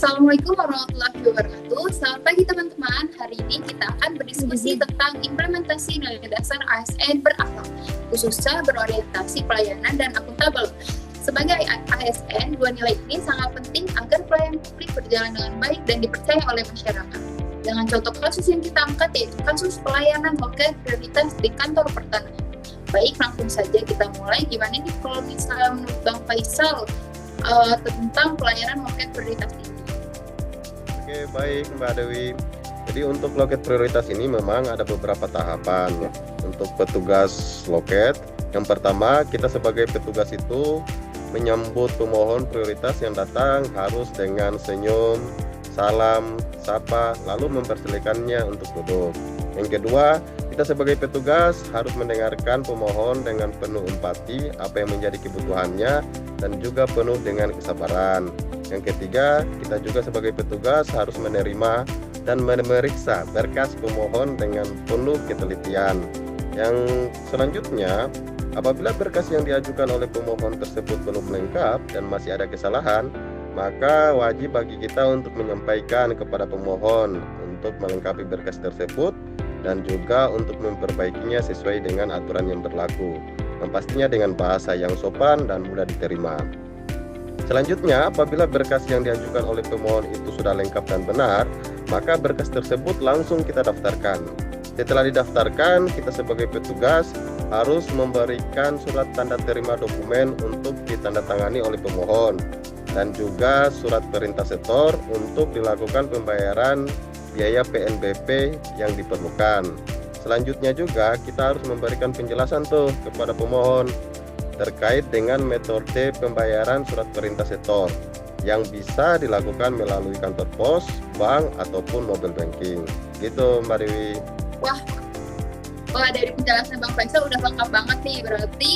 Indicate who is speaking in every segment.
Speaker 1: Assalamualaikum warahmatullahi wabarakatuh. Selamat pagi teman-teman. Hari ini kita akan berdiskusi tentang implementasi nilai dasar ASN berakhlak, khususnya berorientasi pelayanan dan akuntabel. Sebagai ASN, dua nilai ini sangat penting agar pelayanan publik berjalan dengan baik dan dipercaya oleh masyarakat. Dengan contoh kasus yang kita angkat yaitu kasus pelayanan loket prioritas di kantor pertanahan. Baik, langsung saja kita mulai. Gimana nih kalau misalnya menurut Bang Faisal tentang pelayanan loket prioritas ini?
Speaker 2: Oke, baik Mbak Dewi. Jadi untuk loket prioritas ini memang ada beberapa tahapan untuk petugas loket. Yang pertama, kita sebagai petugas itu menyambut pemohon prioritas yang datang harus dengan senyum, salam, sapa, lalu mempersilakannya untuk duduk. Yang kedua, kita sebagai petugas harus mendengarkan pemohon dengan penuh empati apa yang menjadi kebutuhannya dan juga penuh dengan kesabaran. Yang ketiga, kita juga sebagai petugas harus menerima dan memeriksa berkas pemohon dengan penuh ketelitian. Yang selanjutnya, apabila berkas yang diajukan oleh pemohon tersebut belum lengkap dan masih ada kesalahan, maka wajib bagi kita untuk menyampaikan kepada pemohon untuk melengkapi berkas tersebut dan juga untuk memperbaikinya sesuai dengan aturan yang berlaku, yang pastinya dengan bahasa yang sopan dan mudah diterima. Selanjutnya, apabila berkas yang diajukan oleh pemohon itu sudah lengkap dan benar, maka berkas tersebut langsung kita daftarkan. Setelah didaftarkan, kita sebagai petugas harus memberikan surat tanda terima dokumen untuk ditandatangani oleh pemohon dan juga surat perintah setor untuk dilakukan pembayaran biaya PNBP yang diperlukan. Selanjutnya juga kita harus memberikan penjelasan kepada pemohon terkait dengan metode pembayaran surat perintah setor yang bisa dilakukan melalui kantor pos, bank, ataupun mobile banking. Gitu Mbak Dewi.
Speaker 1: Wah, dari penjelasan Bang Faisal udah lengkap banget nih. Berarti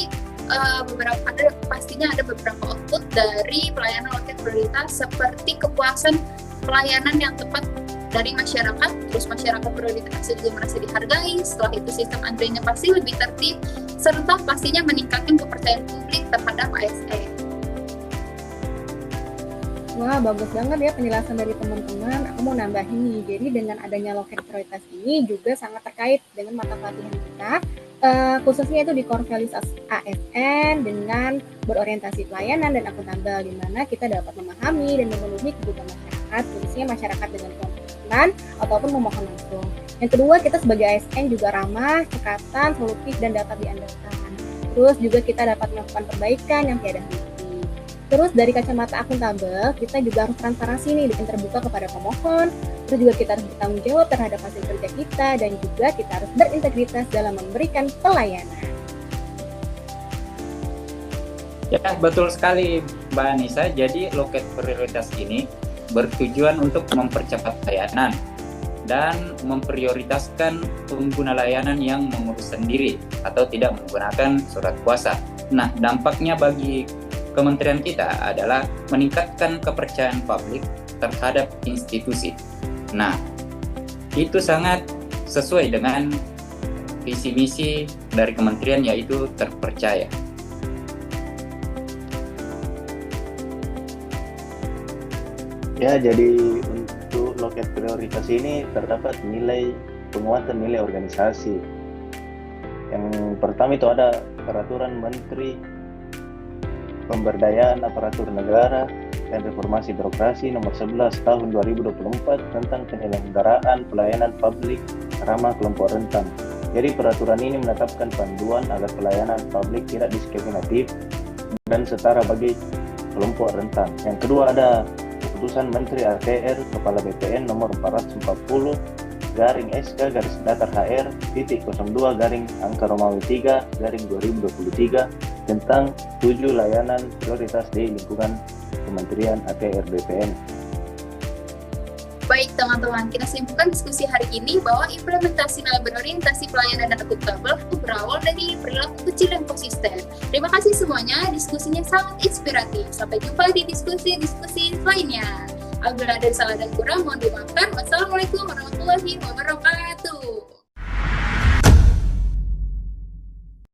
Speaker 1: pastinya ada beberapa output dari pelayanan loket prioritas seperti kepuasan pelayanan yang tepat dari masyarakat, terus masyarakat prioritas juga merasa dihargai, setelah itu sistem antriannya pasti lebih tertib, serta pastinya meningkatkan kepercayaan publik terhadap ASN.
Speaker 3: Wah, bagus banget ya penjelasan dari teman-teman. Aku mau nambahin nih, jadi dengan adanya loket prioritas ini juga sangat terkait dengan mata pelatihan kita, khususnya itu di core values ASN dengan berorientasi pelayanan dan akuntabel, di mana kita dapat memahami dan memenuhi kebutuhan masyarakat, khususnya masyarakat dengan kelompok ataupun memohon langsung. Yang kedua, kita sebagai ASN juga ramah, cekatan, solutif, dan dapat diandalkan. Terus juga kita dapat melakukan perbaikan yang tiada henti. Terus dari kacamata akuntabel, kita juga harus transparansi nih dan terbuka kepada pemohon. Terus juga kita harus bertanggung jawab terhadap hasil kerja kita, dan juga kita harus berintegritas dalam memberikan pelayanan.
Speaker 4: Ya, betul sekali Mbak Anissa. Jadi loket prioritas ini bertujuan untuk mempercepat layanan dan memprioritaskan pengguna layanan yang mengurus sendiri atau tidak menggunakan surat kuasa. Nah, dampaknya bagi kementerian kita adalah meningkatkan kepercayaan publik terhadap institusi. Nah, itu sangat sesuai dengan visi misi dari kementerian, yaitu terpercaya.
Speaker 5: Ya, jadi untuk loket prioritas ini terdapat penguatan nilai organisasi. Yang pertama itu ada Peraturan Menteri Pemberdayaan Aparatur Negara dan Reformasi Birokrasi Nomor 11 Tahun 2024 tentang penyelenggaraan pelayanan publik ramah kelompok rentan. Jadi peraturan ini menetapkan panduan agar pelayanan publik tidak diskriminatif dan setara bagi kelompok rentan. Yang kedua ada Keputusan Menteri ATR Kepala BPN Nomor 440 /SK /HR titik 02 angka Romawi 3 2023 tentang 7 layanan prioritas di lingkungan Kementerian ATR BPN.
Speaker 1: Baik teman-teman, kita simpulkan diskusi hari ini bahwa implementasi nilai berorientasi pelayanan dan akuntabel itu berawal dari perilaku kecil dan konsisten. Terima kasih semuanya, diskusinya sangat inspiratif. Sampai jumpa di diskusi-diskusi lainnya. Apabila ada salah dan kurang, mohon dimaafkan. Wassalamualaikum warahmatullahi wabarakatuh.